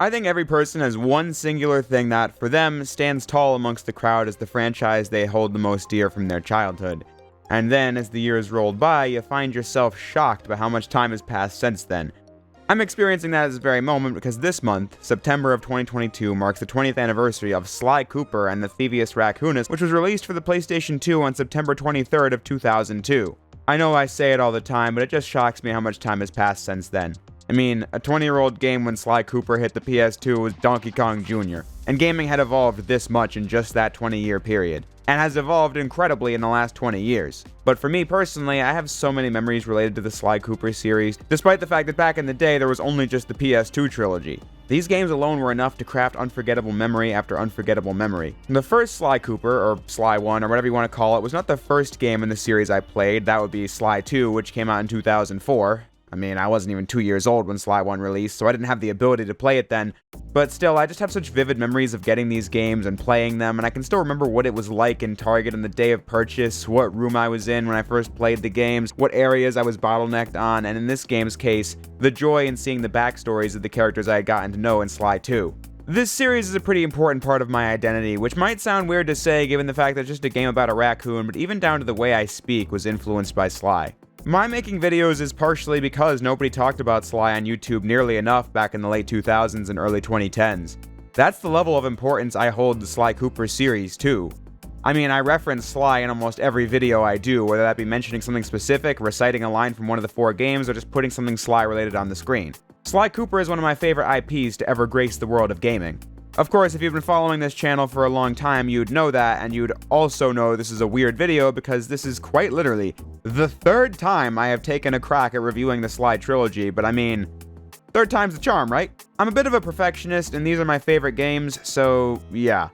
I think every person has one singular thing that, for them, stands tall amongst the crowd as the franchise they hold the most dear from their childhood. And then, as the years rolled by, you find yourself shocked by how much time has passed since then. I'm experiencing that at this very moment because this month, September of 2022, marks the 20th anniversary of Sly Cooper and the Thievius Raccoonus, which was released for the PlayStation 2 on September 23rd of 2002. I know I say it all the time, but it just shocks me how much time has passed since then. I mean, a 20-year-old game when Sly Cooper hit the PS2 was Donkey Kong Jr., and gaming had evolved this much in just that 20-year period, and has evolved incredibly in the last 20 years. But for me personally, I have so many memories related to the Sly Cooper series, despite the fact that back in the day there was only just the PS2 trilogy. These games alone were enough to craft unforgettable memory after unforgettable memory. The first Sly Cooper, or Sly 1, or whatever you want to call it, was not the first game in the series I played. That would be Sly 2, which came out in 2004. I mean, I wasn't even 2 years old when Sly 1 released, so I didn't have the ability to play it then. But still, I just have such vivid memories of getting these games and playing them, and I can still remember what it was like in Target on the day of purchase, what room I was in when I first played the games, what areas I was bottlenecked on, and in this game's case, the joy in seeing the backstories of the characters I had gotten to know in Sly 2. This series is a pretty important part of my identity, which might sound weird to say given the fact that it's just a game about a raccoon, but even down to the way I speak was influenced by Sly. My making videos is partially because nobody talked about Sly on YouTube nearly enough back in the late 2000s and early 2010s. That's the level of importance I hold the Sly Cooper series too. I mean, I reference Sly in almost every video I do, whether that be mentioning something specific, reciting a line from one of the 4 games, or just putting something Sly related on the screen. Sly Cooper is one of my favorite IPs to ever grace the world of gaming. Of course, if you've been following this channel for a long time, you'd know that, and you'd also know this is a weird video because this is quite literally the 3rd time I have taken a crack at reviewing the Sly trilogy, but I mean, 3rd time's the charm, right? I'm a bit of a perfectionist, and these are my favorite games, so yeah.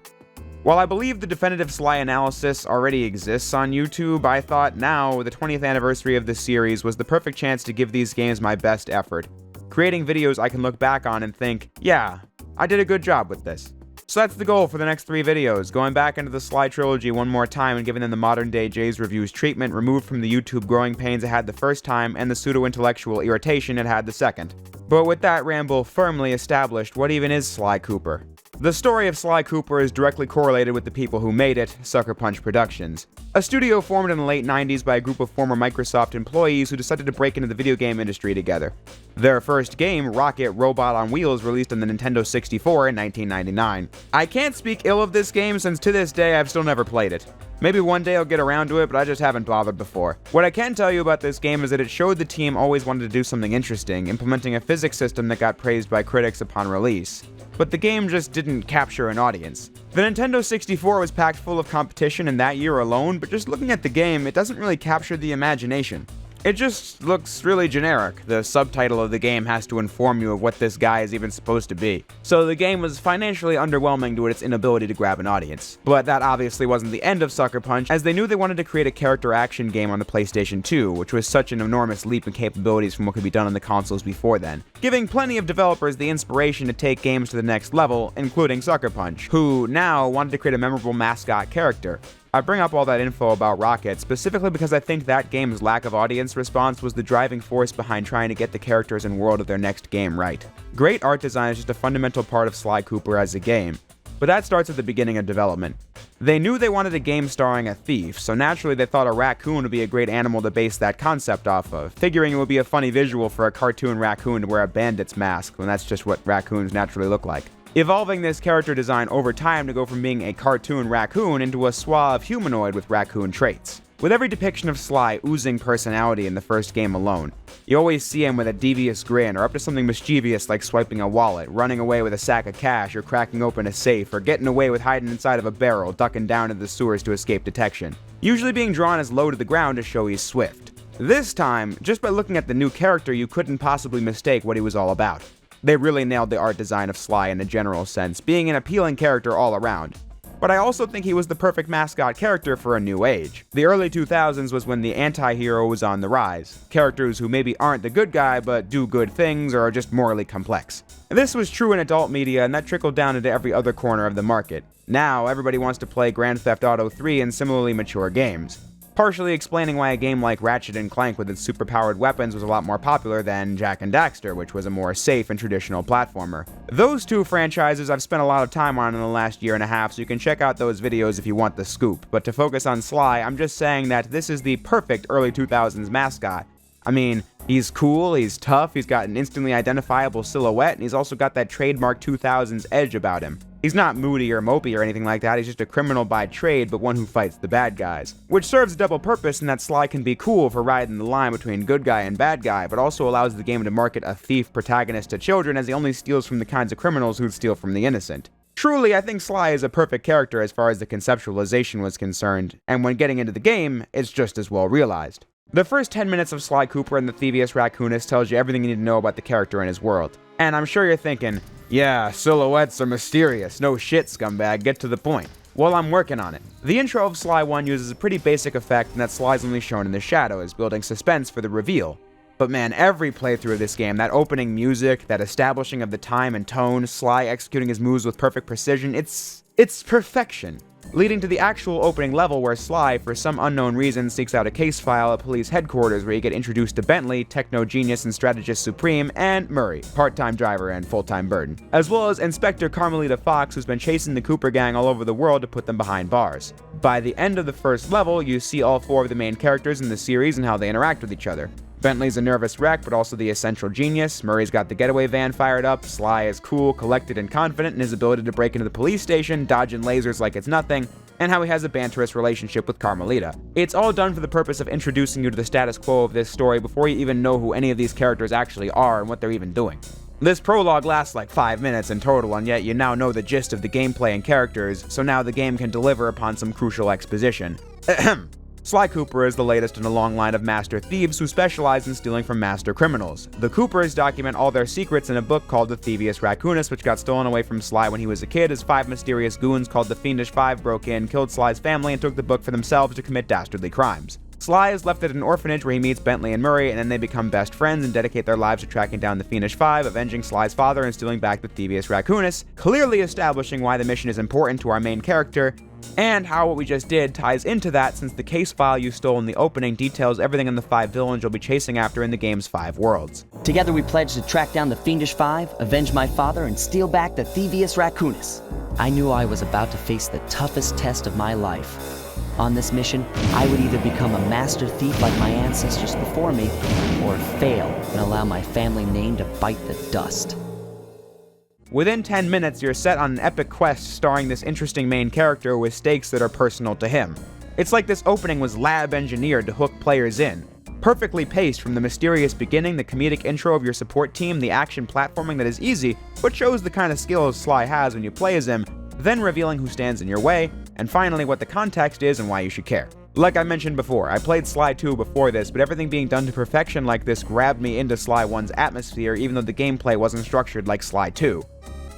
While I believe the definitive Sly analysis already exists on YouTube, I thought now, the 20th anniversary of this series, was the perfect chance to give these games my best effort, creating videos I can look back on and think, yeah, I did a good job with this. So that's the goal for the next 3 videos, going back into the Sly trilogy one more time and giving them the modern day Jay's Reviews treatment removed from the YouTube growing pains it had the first time and the pseudo-intellectual irritation it had the second. But with that ramble firmly established, what even is Sly Cooper? The story of Sly Cooper is directly correlated with the people who made it, Sucker Punch Productions. A studio formed in the late 90s by a group of former Microsoft employees who decided to break into the video game industry together. Their first game, Rocket Robot on Wheels, released on the Nintendo 64 in 1999. I can't speak ill of this game since to this day I've still never played it. Maybe one day I'll get around to it, but I just haven't bothered before. What I can tell you about this game is that it showed the team always wanted to do something interesting, implementing a physics system that got praised by critics upon release. But the game just didn't capture an audience. The Nintendo 64 was packed full of competition in that year alone, but just looking at the game, it doesn't really capture the imagination. It just looks really generic. The subtitle of the game has to inform you of what this guy is even supposed to be. So the game was financially underwhelming due to its inability to grab an audience. But that obviously wasn't the end of Sucker Punch, as they knew they wanted to create a character action game on the PlayStation 2, which was such an enormous leap in capabilities from what could be done on the consoles before then, giving plenty of developers the inspiration to take games to the next level, including Sucker Punch, who now wanted to create a memorable mascot character. I bring up all that info about Rocket specifically because I think that game's lack of audience response was the driving force behind trying to get the characters and world of their next game right. Great art design is just a fundamental part of Sly Cooper as a game, but that starts at the beginning of development. They knew they wanted a game starring a thief, so naturally they thought a raccoon would be a great animal to base that concept off of, figuring it would be a funny visual for a cartoon raccoon to wear a bandit's mask, when that's just what raccoons naturally look like. Evolving this character design over time to go from being a cartoon raccoon into a suave humanoid with raccoon traits. With every depiction of Sly oozing personality in the first game alone, you always see him with a devious grin or up to something mischievous like swiping a wallet, running away with a sack of cash, or cracking open a safe, or getting away with hiding inside of a barrel, ducking down into the sewers to escape detection. Usually being drawn as low to the ground to show he's swift. This time, just by looking at the new character, you couldn't possibly mistake what he was all about. They really nailed the art design of Sly in a general sense, being an appealing character all around. But I also think he was the perfect mascot character for a new age. The early 2000s was when the anti-hero was on the rise. Characters who maybe aren't the good guy, but do good things or are just morally complex. This was true in adult media, and that trickled down into every other corner of the market. Now, everybody wants to play Grand Theft Auto 3 and similarly mature games. partially explaining why a game like Ratchet & Clank with its superpowered weapons was a lot more popular than Jak and Daxter, which was a more safe and traditional platformer. Those two franchises I've spent a lot of time on in the last year and a half, so you can check out those videos if you want the scoop. But to focus on Sly, I'm just saying that this is the perfect early 2000s mascot. I mean, he's cool, he's tough, he's got an instantly identifiable silhouette, and he's also got that trademark 2000s edge about him. He's not moody or mopey or anything like that, he's just a criminal by trade, but one who fights the bad guys. Which serves a double purpose in that Sly can be cool for riding the line between good guy and bad guy, but also allows the game to market a thief protagonist to children as he only steals from the kinds of criminals who'd steal from the innocent. Truly, I think Sly is a perfect character as far as the conceptualization was concerned, and when getting into the game, it's just as well realized. The first 10 minutes of Sly Cooper and the Thievius Raccoonus tells you everything you need to know about the character and his world. And I'm sure you're thinking, yeah, silhouettes are mysterious, no shit, scumbag, get to the point. Well, I'm working on it. The intro of Sly 1 uses a pretty basic effect in that Sly's only shown in the shadows, building suspense for the reveal. But man, every playthrough of this game, that opening music, that establishing of the time and tone, Sly executing his moves with perfect precision, it's perfection. Leading to the actual opening level where Sly, for some unknown reason, seeks out a case file at police headquarters where you get introduced to Bentley, techno genius and strategist supreme, and Murray, part-time driver and full-time burden, as well as Inspector Carmelita Fox, who's been chasing the Cooper gang all over the world to put them behind bars. By the end of the first level, you see all four of the main characters in the series and how they interact with each other. Bentley's a nervous wreck, but also the essential genius. Murray's got the getaway van fired up. Sly is cool, collected, and confident in his ability to break into the police station, dodging lasers like it's nothing, and how he has a banterous relationship with Carmelita. It's all done for the purpose of introducing you to the status quo of this story before you even know who any of these characters actually are and what they're even doing. This prologue lasts like 5 minutes in total, and yet you now know the gist of the gameplay and characters, so now the game can deliver upon some crucial exposition. Ahem. Sly Cooper is the latest in a long line of master thieves who specialize in stealing from master criminals. The Coopers document all their secrets in a book called the Thievius Raccoonus, which got stolen away from Sly when he was a kid, as 5 mysterious goons called the Fiendish Five broke in, killed Sly's family, and took the book for themselves to commit dastardly crimes. Sly is left at an orphanage where he meets Bentley and Murray, and then they become best friends and dedicate their lives to tracking down the Fiendish Five, avenging Sly's father, and stealing back the Thievius Raccoonus, clearly establishing why the mission is important to our main character, and how what we just did ties into that, since the case file you stole in the opening details everything in the 5 villains you'll be chasing after in the game's 5 worlds. Together we pledged to track down the Fiendish Five, avenge my father, and steal back the Thievius Raccoonus. I knew I was about to face the toughest test of my life. On this mission, I would either become a master thief like my ancestors before me, or fail and allow my family name to bite the dust. Within 10 minutes, you're set on an epic quest starring this interesting main character with stakes that are personal to him. It's like this opening was lab engineered to hook players in. Perfectly paced from the mysterious beginning, the comedic intro of your support team, the action platforming that is easy, but shows the kind of skills Sly has when you play as him, then revealing who stands in your way, and finally what the context is and why you should care. Like I mentioned before, I played Sly 2 before this, but everything being done to perfection like this grabbed me into Sly 1's atmosphere even though the gameplay wasn't structured like Sly 2.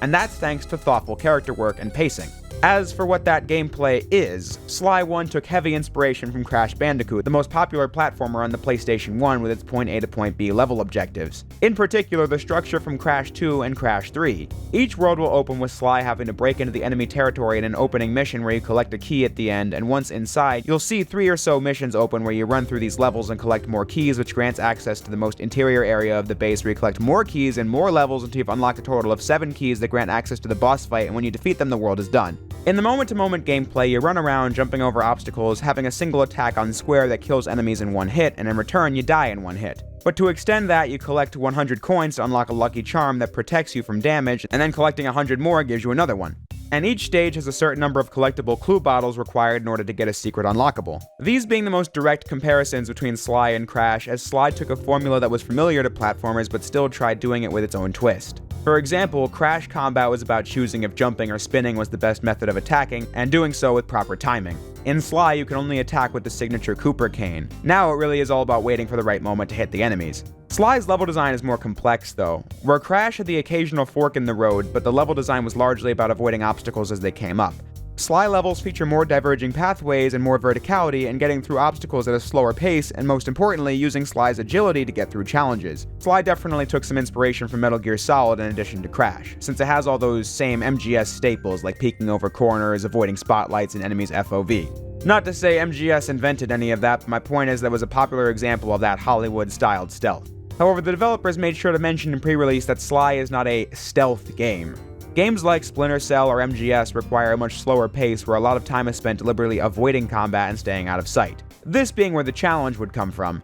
And that's thanks to thoughtful character work and pacing. As for what that gameplay is, Sly 1 took heavy inspiration from Crash Bandicoot, the most popular platformer on the PlayStation 1 with its point A to point B level objectives. In particular, the structure from Crash 2 and Crash 3. Each world will open with Sly having to break into the enemy territory in an opening mission where you collect a key at the end, and once inside, you'll see 3 or so missions open where you run through these levels and collect more keys, which grants access to the most interior area of the base where you collect more keys and more levels until you've unlocked a total of 7 keys that grant access to the boss fight, and when you defeat them, the world is done. In the moment-to-moment gameplay, you run around jumping over obstacles, having a single attack on square that kills enemies in 1 hit, and in return you die in 1 hit. But to extend that, you collect 100 coins to unlock a lucky charm that protects you from damage, and then collecting 100 more gives you another one. And each stage has a certain number of collectible clue bottles required in order to get a secret unlockable. These being the most direct comparisons between Sly and Crash, as Sly took a formula that was familiar to platformers but still tried doing it with its own twist. For example, Crash combat was about choosing if jumping or spinning was the best method of attacking, and doing so with proper timing. In Sly, you can only attack with the signature Cooper cane. Now it really is all about waiting for the right moment to hit the enemies. Sly's level design is more complex though. Where Crash had the occasional fork in the road, but the level design was largely about avoiding obstacles as they came up. Sly levels feature more diverging pathways and more verticality, and getting through obstacles at a slower pace, and most importantly, using Sly's agility to get through challenges. Sly definitely took some inspiration from Metal Gear Solid in addition to Crash, since it has all those same MGS staples like peeking over corners, avoiding spotlights, and enemies' FOV. Not to say MGS invented any of that, but my point is that was a popular example of that Hollywood-styled stealth. However, the developers made sure to mention in pre-release that Sly is not a stealth game. Games like Splinter Cell or MGS require a much slower pace where a lot of time is spent deliberately avoiding combat and staying out of sight. This being where the challenge would come from.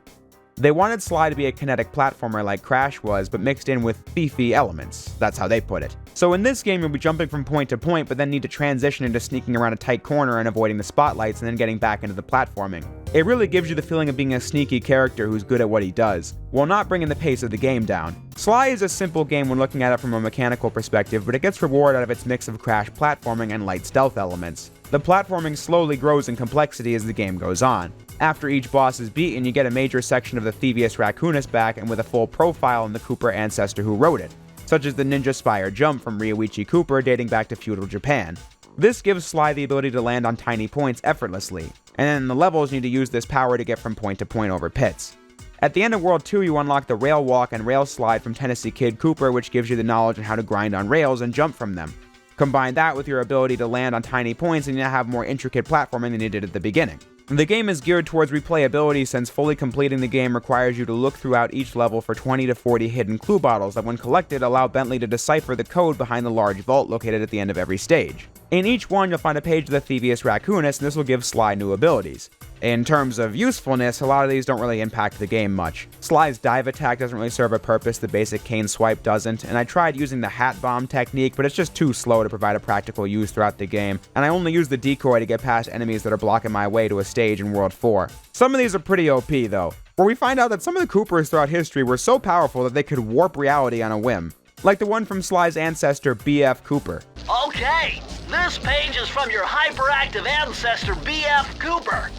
They wanted Sly to be a kinetic platformer like Crash was, but mixed in with thiefy elements. That's how they put it. So in this game, you'll be jumping from point to point, but then need to transition into sneaking around a tight corner and avoiding the spotlights and then getting back into the platforming. It really gives you the feeling of being a sneaky character who's good at what he does, while not bringing the pace of the game down. Sly is a simple game when looking at it from a mechanical perspective, but it gets reward out of its mix of Crash platforming and light stealth elements. The platforming slowly grows in complexity as the game goes on. After each boss is beaten, you get a major section of the Thievius Raccoonus back and with a full profile on the Cooper ancestor who wrote it, such as the Ninja Spire jump from Ryuichi Cooper dating back to feudal Japan. This gives Sly the ability to land on tiny points effortlessly, and then the levels need to use this power to get from point to point over pits. At the end of World 2, you unlock the Rail Walk and Rail Slide from Tennessee Kid Cooper, which gives you the knowledge on how to grind on rails and jump from them. Combine that with your ability to land on tiny points and you now have more intricate platforming than you did at the beginning. The game is geared towards replayability since fully completing the game requires you to look throughout each level for 20 to 40 hidden clue bottles that when collected allow Bentley to decipher the code behind the large vault located at the end of every stage. In each one you'll find a page of the Thievius Raccoonus, and this will give Sly new abilities. In terms of usefulness, a lot of these don't really impact the game much. Sly's dive attack doesn't really serve a purpose, the basic cane swipe doesn't, and I tried using the hat bomb technique, but it's just too slow to provide a practical use throughout the game, and I only use the decoy to get past enemies that are blocking my way to a stage in World 4. Some of these are pretty OP though, where we find out that some of the Coopers throughout history were so powerful that they could warp reality on a whim. Like the one from Sly's ancestor, B.F. Cooper. Okay, this page is from your hyperactive ancestor, B.F. Cooper.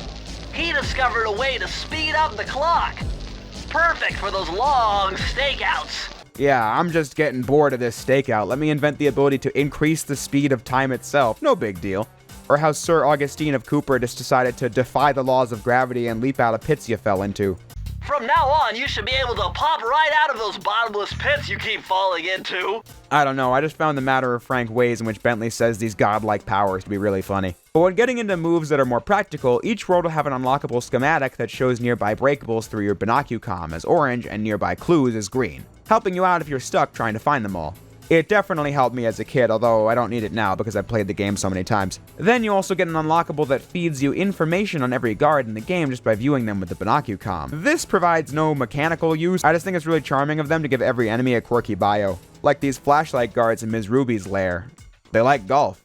He discovered a way to speed up the clock. Perfect for those long stakeouts. Yeah, I'm just getting bored of this stakeout. Let me invent the ability to increase the speed of time itself. No big deal. Or how Sir Augustine of Cooper just decided to defy the laws of gravity and leap out of pits you fell into. From now on, you should be able to pop right out of those bottomless pits you keep falling into. I don't know, I just found the matter-of-frank ways in which Bentley says these godlike powers to be really funny. But when getting into moves that are more practical, each world will have an unlockable schematic that shows nearby breakables through your binocucom as orange and nearby clues as green, helping you out if you're stuck trying to find them all. It definitely helped me as a kid, although I don't need it now because I've played the game so many times. Then you also get an unlockable that feeds you information on every guard in the game just by viewing them with the binocucom. This provides no mechanical use, I just think it's really charming of them to give every enemy a quirky bio. Like these flashlight guards in Ms. Ruby's lair. They like golf.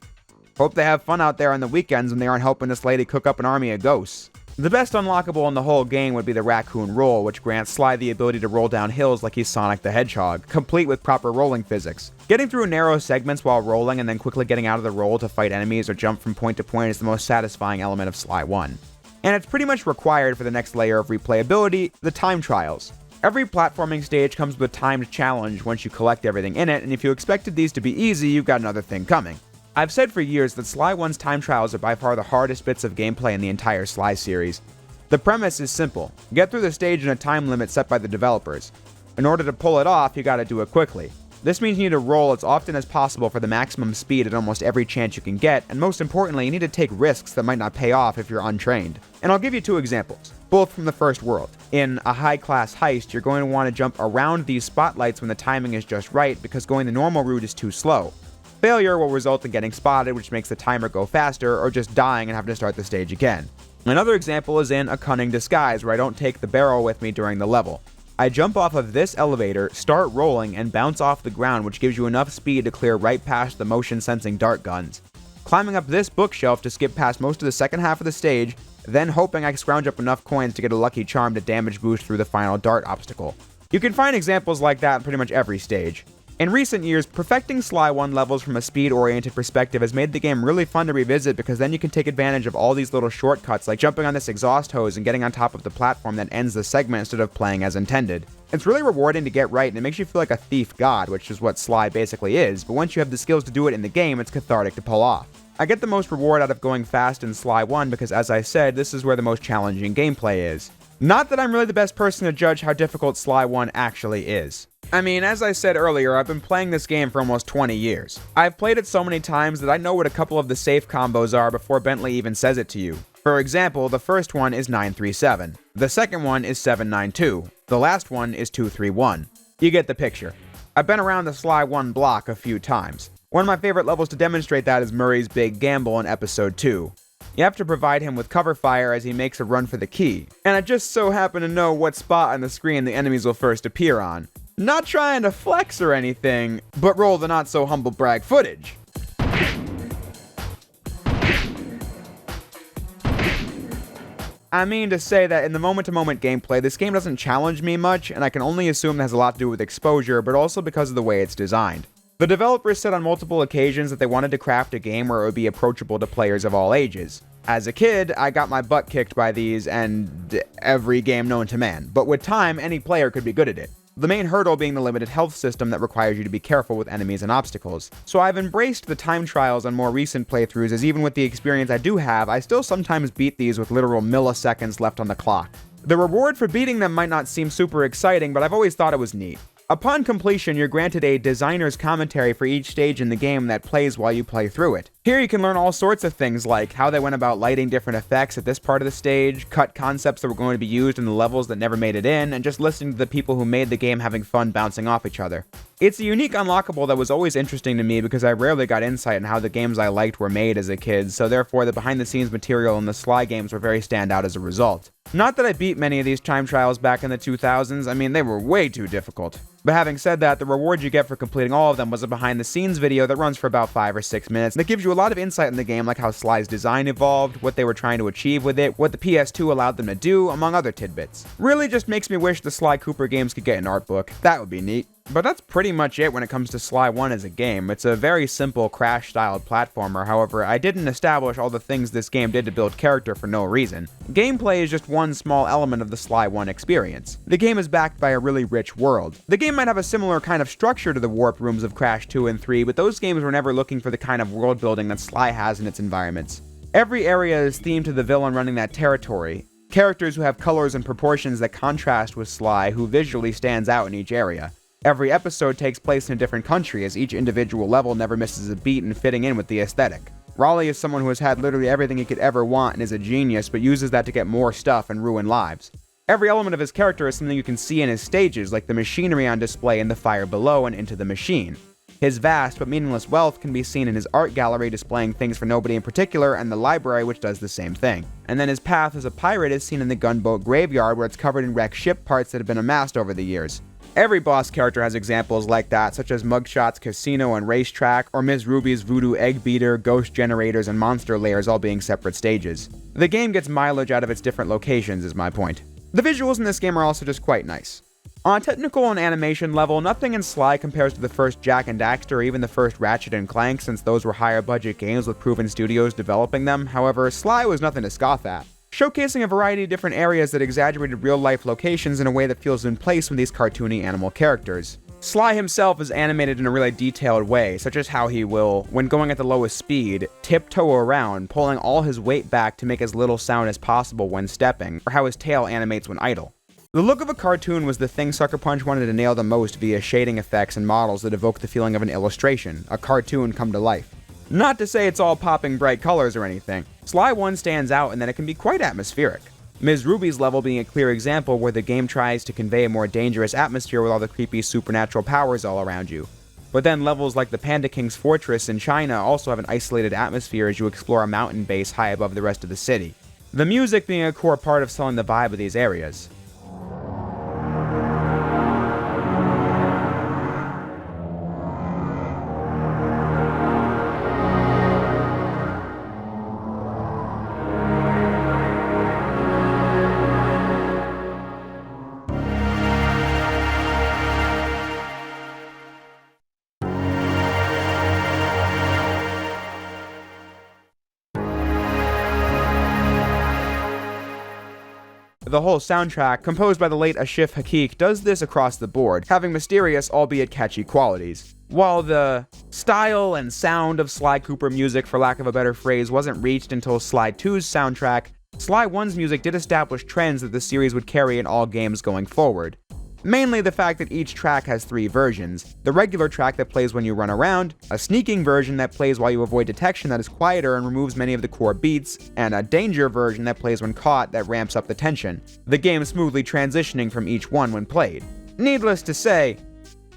Hope they have fun out there on the weekends when they aren't helping this lady cook up an army of ghosts. The best unlockable in the whole game would be the Raccoon Roll, which grants Sly the ability to roll down hills like he's Sonic the Hedgehog, complete with proper rolling physics. Getting through narrow segments while rolling and then quickly getting out of the roll to fight enemies or jump from point to point is the most satisfying element of Sly 1. And it's pretty much required for the next layer of replayability, the time trials. Every platforming stage comes with a timed challenge once you collect everything in it, and if you expected these to be easy, you've got another thing coming. I've said for years that Sly 1's time trials are by far the hardest bits of gameplay in the entire Sly series. The premise is simple. Get through the stage in a time limit set by the developers. In order to pull it off, you gotta do it quickly. This means you need to roll as often as possible for the maximum speed at almost every chance you can get, and most importantly, you need to take risks that might not pay off if you're untrained. And I'll give you two examples, both from the first world. In a high-class heist, you're going to want to jump around these spotlights when the timing is just right because going the normal route is too slow. Failure will result in getting spotted, which makes the timer go faster, or just dying and having to start the stage again. Another example is in A Cunning Disguise, where I don't take the barrel with me during the level. I jump off of this elevator, start rolling, and bounce off the ground, which gives you enough speed to clear right past the motion-sensing dart guns. Climbing up this bookshelf to skip past most of the second half of the stage, then hoping I can scrounge up enough coins to get a lucky charm to damage boost through the final dart obstacle. You can find examples like that in pretty much every stage. In recent years, perfecting Sly 1 levels from a speed-oriented perspective has made the game really fun to revisit because then you can take advantage of all these little shortcuts like jumping on this exhaust hose and getting on top of the platform that ends the segment instead of playing as intended. It's really rewarding to get right and it makes you feel like a thief god, which is what Sly basically is, but once you have the skills to do it in the game, it's cathartic to pull off. I get the most reward out of going fast in Sly 1 because, as I said, this is where the most challenging gameplay is. Not that I'm really the best person to judge how difficult Sly 1 actually is. I mean, as I said earlier, I've been playing this game for almost 20 years. I've played it so many times that I know what a couple of the safe combos are before Bentley even says it to you. For example, the first one is 937, the second one is 792, the last one is 231. You get the picture. I've been around the Sly 1 block a few times. One of my favorite levels to demonstrate that is Murray's Big Gamble in Episode 2. You have to provide him with cover fire as he makes a run for the key, and I just so happen to know what spot on the screen the enemies will first appear on. Not trying to flex or anything, but roll the not-so-humble brag footage. I mean to say that in the moment-to-moment gameplay, this game doesn't challenge me much, and I can only assume that has a lot to do with exposure, but also because of the way it's designed. The developers said on multiple occasions that they wanted to craft a game where it would be approachable to players of all ages. As a kid, I got my butt kicked by these and every game known to man, but with time, any player could be good at it. The main hurdle being the limited health system that requires you to be careful with enemies and obstacles. So I've embraced the time trials on more recent playthroughs, as even with the experience I do have, I still sometimes beat these with literal milliseconds left on the clock. The reward for beating them might not seem super exciting, but I've always thought it was neat. Upon completion, you're granted a designer's commentary for each stage in the game that plays while you play through it. Here you can learn all sorts of things like how they went about lighting different effects at this part of the stage, cut concepts that were going to be used in the levels that never made it in, and just listening to the people who made the game having fun bouncing off each other. It's a unique unlockable that was always interesting to me because I rarely got insight on how the games I liked were made as a kid, so therefore the behind-the-scenes material in the Sly games were very standout as a result. Not that I beat many of these time trials back in the 2000s, I mean they were way too difficult. But having said that, the reward you get for completing all of them was a behind-the-scenes video that runs for about 5 or 6 minutes, and that gives you a lot of insight in the game, like how Sly's design evolved, what they were trying to achieve with it, what the PS2 allowed them to do, among other tidbits. Really just makes me wish the Sly Cooper games could get an art book. That would be neat. But that's pretty much it when it comes to Sly 1 as a game. It's a very simple Crash-styled platformer, however, I didn't establish all the things this game did to build character for no reason. Gameplay is just one small element of the Sly 1 experience. The game is backed by a really rich world. The game might have a similar kind of structure to the warp rooms of Crash 2 and 3, but those games were never looking for the kind of world building that Sly has in its environments. Every area is themed to the villain running that territory. Characters who have colors and proportions that contrast with Sly, who visually stands out in each area. Every episode takes place in a different country, as each individual level never misses a beat in fitting in with the aesthetic. Raleigh is someone who has had literally everything he could ever want and is a genius, but uses that to get more stuff and ruin lives. Every element of his character is something you can see in his stages, like the machinery on display in the fire below and Into the Machine. His vast but meaningless wealth can be seen in his art gallery displaying things for nobody in particular, and the library, which does the same thing. And then his path as a pirate is seen in the gunboat graveyard, where it's covered in wrecked ship parts that have been amassed over the years. Every boss character has examples like that, such as Mugshot's Casino and Racetrack, or Ms. Ruby's Voodoo Egg Beater, Ghost Generators, and Monster Layers all being separate stages. The game gets mileage out of its different locations, is my point. The visuals in this game are also just quite nice. On a technical and animation level, nothing in Sly compares to the first Jak and Daxter or even the first Ratchet and Clank, since those were higher budget games with proven studios developing them. However, Sly was nothing to scoff at, showcasing a variety of different areas that exaggerated real-life locations in a way that feels in place with these cartoony animal characters. Sly himself is animated in a really detailed way, such as how he will, when going at the lowest speed, tiptoe around, pulling all his weight back to make as little sound as possible when stepping, or how his tail animates when idle. The look of a cartoon was the thing Sucker Punch wanted to nail the most via shading effects and models that evoke the feeling of an illustration, a cartoon come to life. Not to say it's all popping bright colors or anything. Sly 1 stands out in that it can be quite atmospheric. Ms. Ruby's level being a clear example where the game tries to convey a more dangerous atmosphere with all the creepy supernatural powers all around you. But then levels like the Panda King's Fortress in China also have an isolated atmosphere as you explore a mountain base high above the rest of the city. The music being a core part of selling the vibe of these areas. The whole soundtrack, composed by the late Ashif Hakik, does this across the board, having mysterious, albeit catchy qualities. While the style and sound of Sly Cooper music, for lack of a better phrase, wasn't reached until Sly 2's soundtrack, Sly 1's music did establish trends that the series would carry in all games going forward. Mainly the fact that each track has 3 versions: the regular track that plays when you run around, a sneaking version that plays while you avoid detection that is quieter and removes many of the core beats, and a danger version that plays when caught that ramps up the tension, the game smoothly transitioning from each one when played. Needless to say,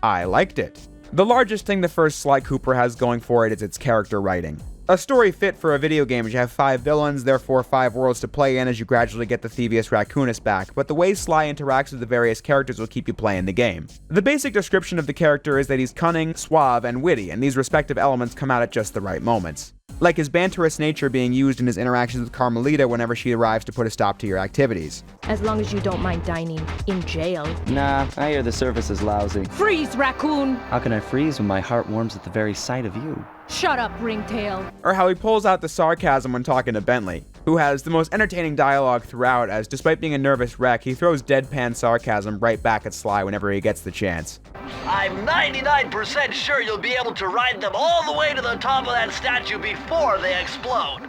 I liked it. The largest thing the first Sly Cooper has going for it is its character writing. A story fit for a video game as you have 5 villains, therefore 5 worlds to play in as you gradually get the Thievius Raccoonus back, but the way Sly interacts with the various characters will keep you playing the game. The basic description of the character is that he's cunning, suave, and witty, and these respective elements come out at just the right moments. Like his banterous nature being used in his interactions with Carmelita whenever she arrives to put a stop to your activities. As long as you don't mind dining in jail. Nah, I hear the service is lousy. Freeze, raccoon! How can I freeze when my heart warms at the very sight of you? Shut up, ringtail. Or how he pulls out the sarcasm when talking to Bentley, who has the most entertaining dialogue throughout as, despite being a nervous wreck, he throws deadpan sarcasm right back at Sly whenever he gets the chance. I'm 99% sure you'll be able to ride them all the way to the top of that statue before they explode.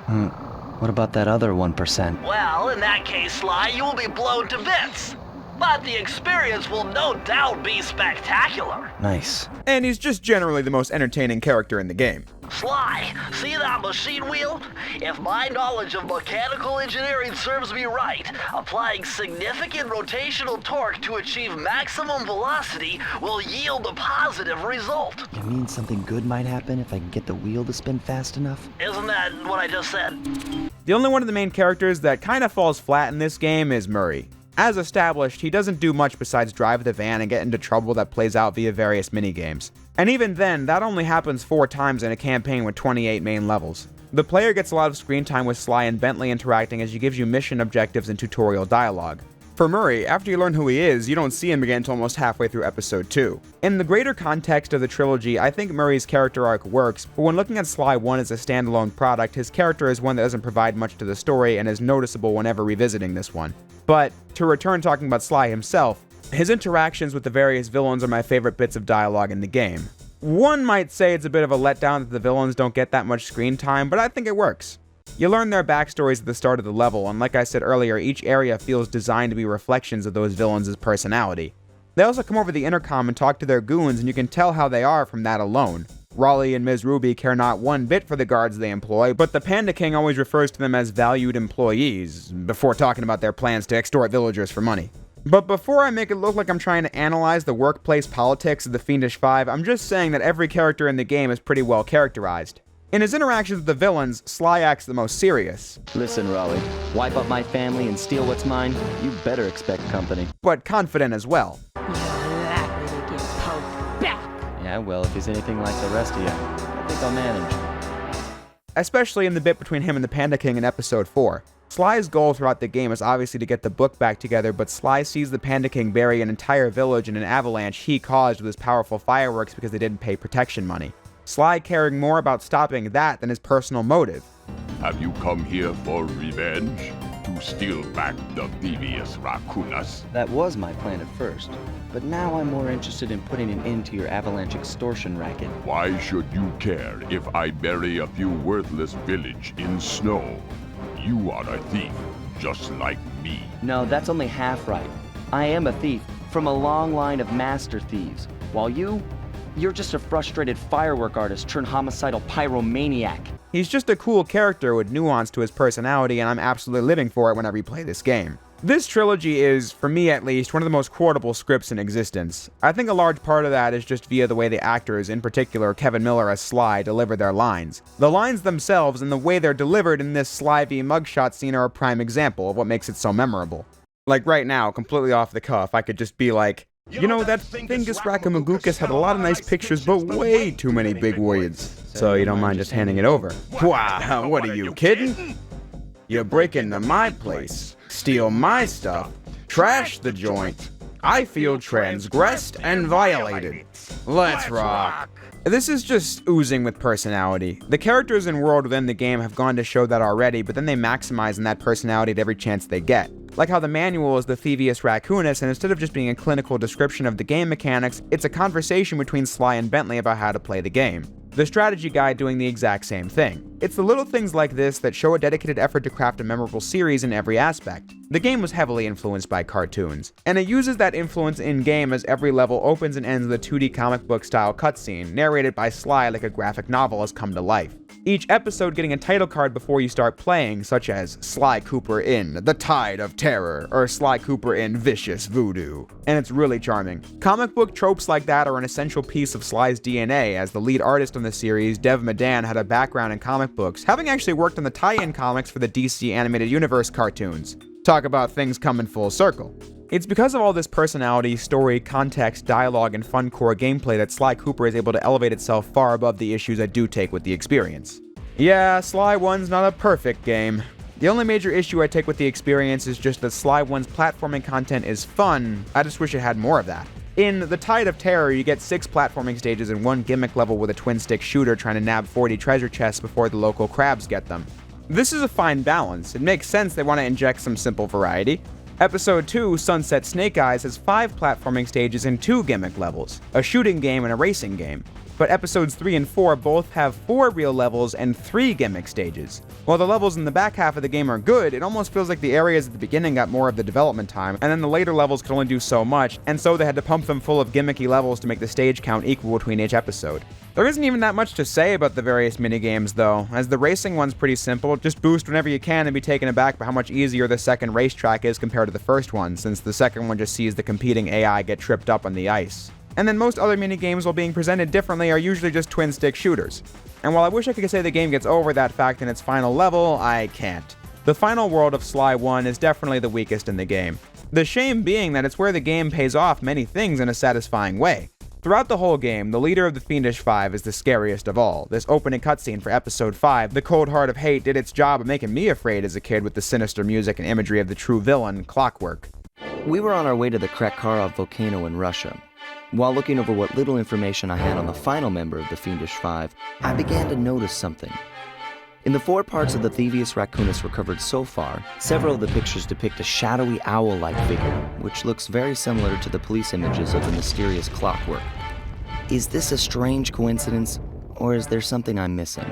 What about that other 1%? Well, in that case, Sly, you will be blown to bits. But the experience will no doubt be spectacular. Nice. And he's just generally the most entertaining character in the game. Sly, see that machine wheel? If my knowledge of mechanical engineering serves me right, applying significant rotational torque to achieve maximum velocity will yield a positive result. You mean something good might happen if I can get the wheel to spin fast enough? Isn't that what I just said? The only one of the main characters that kind of falls flat in this game is Murray. As established, he doesn't do much besides drive the van and get into trouble that plays out via various minigames. And even then, that only happens 4 times in a campaign with 28 main levels. The player gets a lot of screen time with Sly and Bentley interacting as he gives you mission objectives and tutorial dialogue. For Murray, after you learn who he is, you don't see him again until almost halfway through episode 2. In the greater context of the trilogy, I think Murray's character arc works, but when looking at Sly 1 as a standalone product, his character is one that doesn't provide much to the story and is noticeable whenever revisiting this one. But, to return talking about Sly himself, his interactions with the various villains are my favorite bits of dialogue in the game. One might say it's a bit of a letdown that the villains don't get that much screen time, but I think it works. You learn their backstories at the start of the level, and like I said earlier, each area feels designed to be reflections of those villains' personality. They also come over the intercom and talk to their goons, and you can tell how they are from that alone. Raleigh and Ms. Ruby care not one bit for the guards they employ, but the Panda King always refers to them as valued employees, before talking about their plans to extort villagers for money. But before I make it look like I'm trying to analyze the workplace politics of the Fiendish Five, I'm just saying that every character in the game is pretty well characterized. In his interactions with the villains, Sly acts the most serious. Listen, Raleigh, wipe up my family and steal what's mine, you better expect company. But confident as well. You're likely to get poked back. Yeah, well, if he's anything like the rest of you, I think I'll manage. Especially in the bit between him and the Panda King in episode 4. Sly's goal throughout the game is obviously to get the book back together, but Sly sees the Panda King bury an entire village in an avalanche he caused with his powerful fireworks because they didn't pay protection money. Sly caring more about stopping that than his personal motive. Have you come here for revenge? To steal back the Thievius Raccoonus? That was my plan at first, but now I'm more interested in putting an end to your avalanche extortion racket. Why should you care if I bury a few worthless village in snow? You are a thief, just like me. No, that's only half right. I am a thief from a long line of master thieves, while you're just a frustrated firework artist turned homicidal pyromaniac. He's just a cool character with nuance to his personality, and I'm absolutely living for it when I replay this game. This trilogy is, for me at least, one of the most quotable scripts in existence. I think a large part of that is just via the way the actors, in particular Kevin Miller as Sly, deliver their lines. The lines themselves and the way they're delivered in this Sly v mugshot scene are a prime example of what makes it so memorable. Like right now, completely off the cuff, I could just be like, you know, that Thievius Raccoonus had a lot of nice pictures, but way too many big words. So you don't mind just handing it over? Wow, what are you, kidding? You break into my place, steal my stuff, trash the joint. I feel transgressed and violated. Let's rock. This is just oozing with personality. The characters and world within the game have gone to show that already, but then they maximize on that personality at every chance they get. Like how the manual is the Thievius Raccoonus, and instead of just being a clinical description of the game mechanics, it's a conversation between Sly and Bentley about how to play the game. The strategy guide doing the exact same thing. It's the little things like this that show a dedicated effort to craft a memorable series in every aspect. The game was heavily influenced by cartoons, and it uses that influence in-game as every level opens and ends with a 2D comic book style cutscene, narrated by Sly like a graphic novel has come to life. Each episode getting a title card before you start playing, such as Sly Cooper in The Tide of Terror, or Sly Cooper in Vicious Voodoo, and it's really charming. Comic book tropes like that are an essential piece of Sly's DNA, as the lead artist on the series, Dev Madan, had a background in comic books, having actually worked on the tie-in comics for the DC Animated Universe cartoons. Talk about things coming full circle. It's because of all this personality, story, context, dialogue, and fun core gameplay that Sly Cooper is able to elevate itself far above the issues I do take with the experience. Yeah, Sly 1's not a perfect game. The only major issue I take with the experience is just that Sly 1's platforming content is fun, I just wish it had more of that. In The Tide of Terror, you get 6 platforming stages and 1 gimmick level with a twin-stick shooter trying to nab 40 treasure chests before the local crabs get them. This is a fine balance. It makes sense they want to inject some simple variety. Episode 2, Sunset Snake Eyes, has 5 platforming stages and 2 gimmick levels, a shooting game and a racing game. But episodes 3 and 4 both have 4 real levels and 3 gimmick stages. While the levels in the back half of the game are good, it almost feels like the areas at the beginning got more of the development time, and then the later levels could only do so much, and so they had to pump them full of gimmicky levels to make the stage count equal between each episode. There isn't even that much to say about the various minigames though, as the racing one's pretty simple, just boost whenever you can and be taken aback by how much easier the second racetrack is compared to the first one, since the second one just sees the competing AI get tripped up on the ice. And then most other minigames, while being presented differently, are usually just twin-stick shooters. And while I wish I could say the game gets over that fact in its final level, I can't. The final world of Sly 1 is definitely the weakest in the game. The shame being that it's where the game pays off many things in a satisfying way. Throughout the whole game, the leader of the Fiendish Five is the scariest of all. This opening cutscene for Episode 5, The Cold Heart of Hate, did its job of making me afraid as a kid with the sinister music and imagery of the true villain, Clockwork. We were on our way to the Krakkarov volcano in Russia. While looking over what little information I had on the final member of the Fiendish Five, I began to notice something. In the 4 parts of the Thievius Raccoonus recovered so far, several of the pictures depict a shadowy owl-like figure, which looks very similar to the police images of the mysterious Clockwork. Is this a strange coincidence, or is there something I'm missing?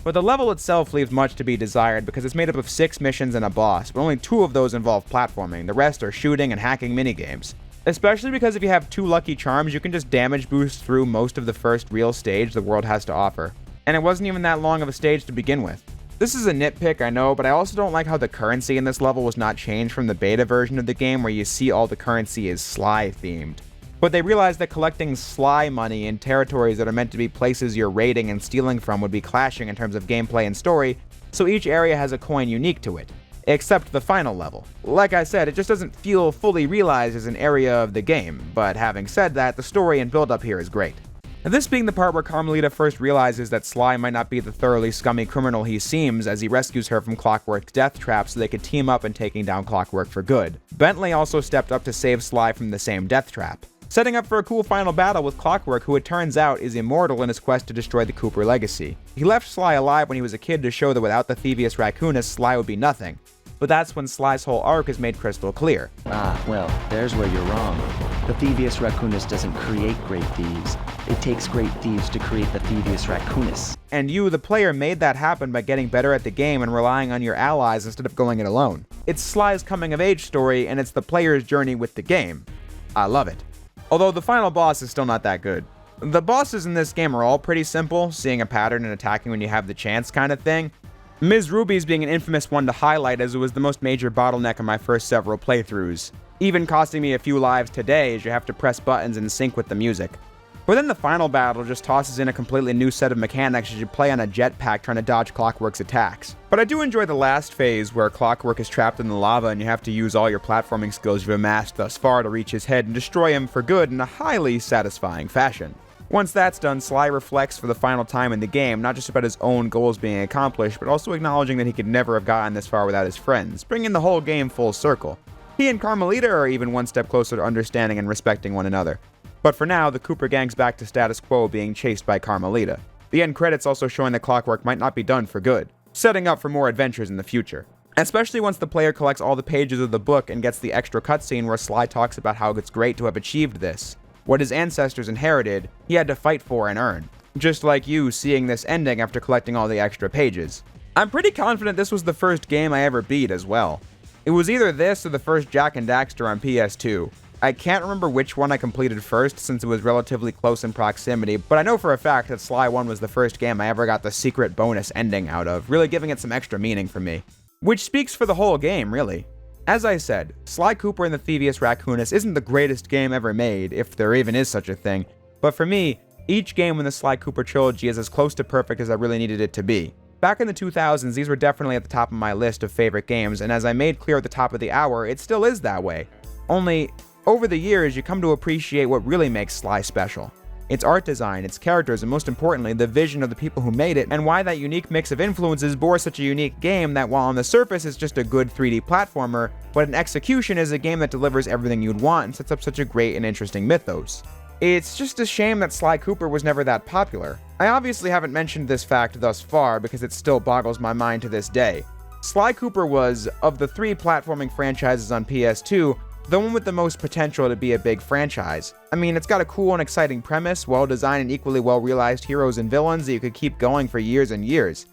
But the level itself leaves much to be desired because it's made up of 6 missions and a boss, but only 2 of those involve platforming, the rest are shooting and hacking minigames. Especially because if you have 2 lucky charms, you can just damage boost through most of the first real stage the world has to offer. And it wasn't even that long of a stage to begin with. This is a nitpick, I know, but I also don't like how the currency in this level was not changed from the beta version of the game where you see all the currency is Sly themed. But they realized that collecting Sly money in territories that are meant to be places you're raiding and stealing from would be clashing in terms of gameplay and story, so each area has a coin unique to it. Except the final level. Like I said, it just doesn't feel fully realized as an area of the game, but having said that, the story and build-up here is great. This being the part where Carmelita first realizes that Sly might not be the thoroughly scummy criminal he seems as he rescues her from Clockwork's death trap so they could team up in taking down Clockwork for good. Bentley also stepped up to save Sly from the same death trap, setting up for a cool final battle with Clockwork, who it turns out is immortal in his quest to destroy the Cooper legacy. He left Sly alive when he was a kid to show that without the Thievius Raccoonus, Sly would be nothing. But that's when Sly's whole arc is made crystal clear. Well, there's where you're wrong. The Thievius Raccoonus doesn't create great thieves. It takes great thieves to create the Thievius Raccoonus. And you, the player, made that happen by getting better at the game and relying on your allies instead of going it alone. It's Sly's coming-of-age story, and it's the player's journey with the game. I love it. Although the final boss is still not that good. The bosses in this game are all pretty simple, seeing a pattern and attacking when you have the chance kind of thing. Ms. Ruby's being an infamous one to highlight as it was the most major bottleneck in my first several playthroughs, even costing me a few lives today as you have to press buttons in sync with the music. But then the final battle just tosses in a completely new set of mechanics as you play on a jetpack trying to dodge Clockwork's attacks. But I do enjoy the last phase where Clockwork is trapped in the lava and you have to use all your platforming skills you've amassed thus far to reach his head and destroy him for good in a highly satisfying fashion. Once that's done, Sly reflects for the final time in the game, not just about his own goals being accomplished, but also acknowledging that he could never have gotten this far without his friends, bringing the whole game full circle. He and Carmelita are even one step closer to understanding and respecting one another. But for now, the Cooper gang's back to status quo, being chased by Carmelita. The end credits also showing that Clockwork might not be done for good. setting up for more adventures in the future. Especially once the player collects all the pages of the book and gets the extra cutscene where Sly talks about how it's great to have achieved this. What his ancestors inherited, he had to fight for and earn. Just like you seeing this ending after collecting all the extra pages. I'm pretty confident this was the first game I ever beat as well. It was either this or the first Jak and Daxter on PS2. I can't remember which one I completed first since it was relatively close in proximity, but I know for a fact that Sly 1 was the first game I ever got the secret bonus ending out of, really giving it some extra meaning for me. Which speaks for the whole game, really. As I said, Sly Cooper and the Thievius Raccoonus isn't the greatest game ever made, if there even is such a thing, but for me, each game in the Sly Cooper Trilogy is as close to perfect as I really needed it to be. Back in the 2000s, these were definitely at the top of my list of favorite games, and as I made clear at the top of the hour, it still is that way. Only, over the years, you come to appreciate what really makes Sly special. Its art design, its characters, and most importantly, the vision of the people who made it, and why that unique mix of influences bore such a unique game that while on the surface is just a good 3D platformer, but in execution is a game that delivers everything you'd want and sets up such a great and interesting mythos. It's just a shame that Sly Cooper was never that popular. I obviously haven't mentioned this fact thus far because it still boggles my mind to this day. Sly Cooper was, of the 3 platforming franchises on PS2, the one with the most potential to be a big franchise. I mean, it's got a cool and exciting premise, well-designed and equally well-realized heroes and villains that you could keep going for years and years.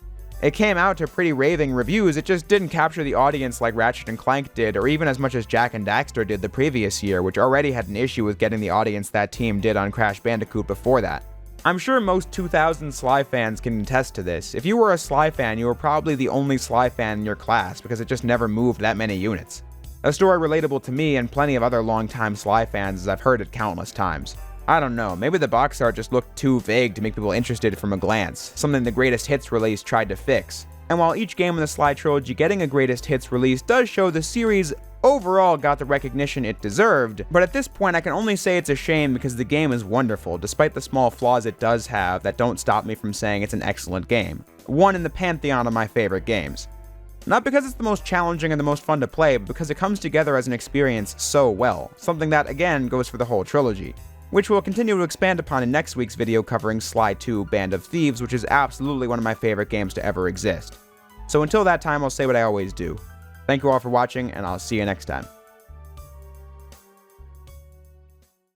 It came out to pretty raving reviews, it just didn't capture the audience like Ratchet & Clank did, or even as much as Jak and Daxter did the previous year, which already had an issue with getting the audience that team did on Crash Bandicoot before that. I'm sure most 2000 Sly fans can attest to this. If you were a Sly fan, you were probably the only Sly fan in your class, because it just never moved that many units. A story relatable to me and plenty of other longtime Sly fans as I've heard it countless times. I don't know, maybe the box art just looked too vague to make people interested from a glance, something the Greatest Hits release tried to fix. And while each game in the Sly Trilogy getting a Greatest Hits release does show the series overall got the recognition it deserved, but at this point I can only say it's a shame because the game is wonderful, despite the small flaws it does have that don't stop me from saying it's an excellent game. One in the pantheon of my favorite games. Not because it's the most challenging and the most fun to play, but because it comes together as an experience so well, something that, again, goes for the whole trilogy, which we'll continue to expand upon in next week's video covering Sly 2 Band of Thieves, which is absolutely one of my favorite games to ever exist. So until that time, I'll say what I always do. Thank you all for watching, and I'll see you next time.